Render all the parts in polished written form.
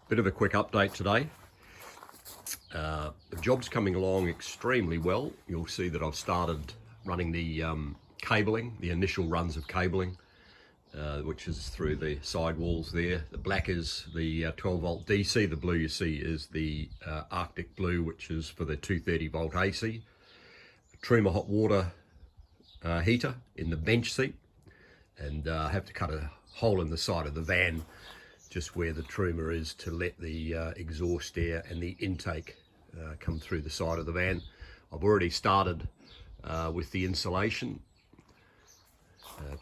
Bit of a quick update today. The job's coming along extremely well. You'll see that I've started running the cabling, the initial runs of cabling, which is through the side walls there. The black is the 12 volt DC, the blue you see is the Arctic blue, which is for the 230 volt AC. Truma hot water heater in the bench seat, and I have to cut a hole in the side of the van just where the Truma is to let the exhaust air and the intake come through the side of the van. I've already started with the insulation,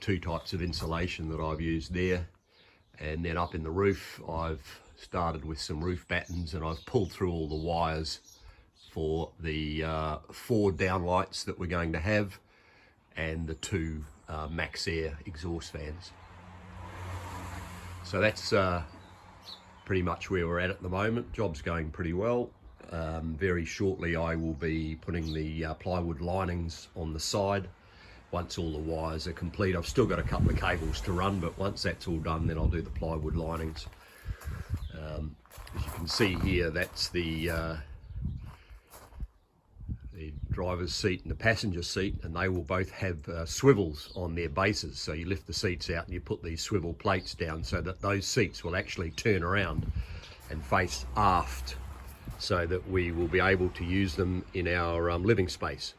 two types of insulation that I've used there, and then up in the roof I've started with some roof battens, and I've pulled through all the wires for the 4 downlights that we're going to have and the 2 max air exhaust fans. So that's pretty much where we're at the moment. Job's going pretty well. Very shortly I will be putting the plywood linings on the side once all the wires are complete. I've still got a couple of cables to run, but once that's all done, then I'll do the plywood linings. As you can see here, that's the driver's seat and the passenger seat, and they will both have swivels on their bases. So you lift the seats out and you put these swivel plates down so that those seats will actually turn around and face aft, so that we will be able to use them in our living space.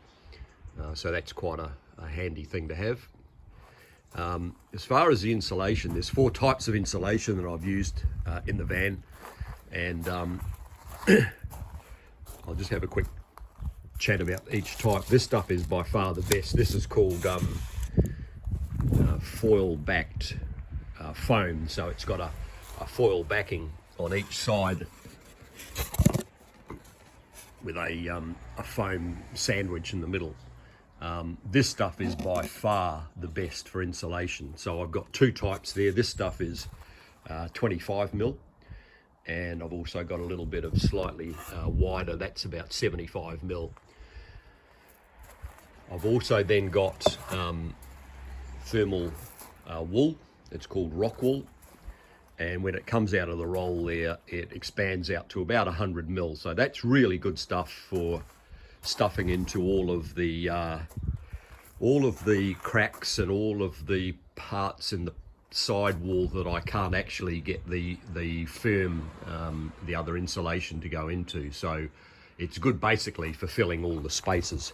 So that's quite a handy thing to have. As far as the insulation, there's 4 types of insulation that I've used in the van, and I'll just have a quick chat about each type. This stuff is by far the best. This is called foil backed foam, so it's got a foil backing on each side with a foam sandwich in the middle. This stuff is by far the best for insulation. So I've got 2 types there. This stuff is 25mm, and I've also got a little bit of slightly wider, that's about 75mm. I've also then got thermal wool. It's called rock wool, and when it comes out of the roll there, it expands out to about 100mm. So that's really good stuff for stuffing into all of the cracks and all of the parts in the side wall that I can't actually get the firm, the other insulation to go into. So it's good basically for filling all the spaces.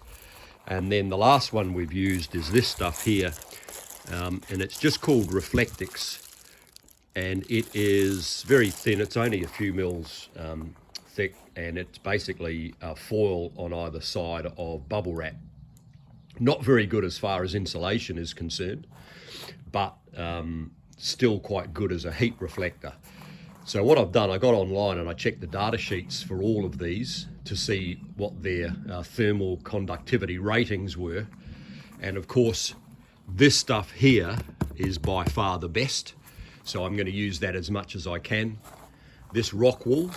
And then the last one we've used is this stuff here, and it's just called Reflectix, and it is very thin. It's only a few mils thick, and it's basically a foil on either side of bubble wrap. Not very good as far as insulation is concerned, but still quite good as a heat reflector. So what I've done, I got online and I checked the data sheets for all of these to see what their thermal conductivity ratings were, and of course this stuff here is by far the best, so I'm going to use that as much as I can. This rock wool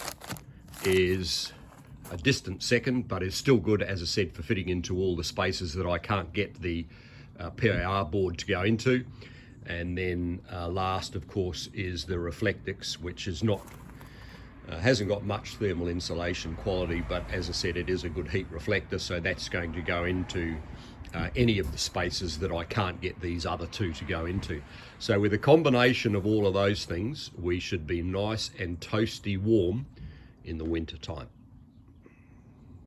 is a distant second, but is still good, as I said, for fitting into all the spaces that I can't get the PIR board to go into. And then last, of course, is the Reflectix, which is not hasn't got much thermal insulation quality, but as I said, it is a good heat reflector, so that's going to go into any of the spaces that I can't get these other 2 to go into. So with a combination of all of those things, we should be nice and toasty warm in the winter time.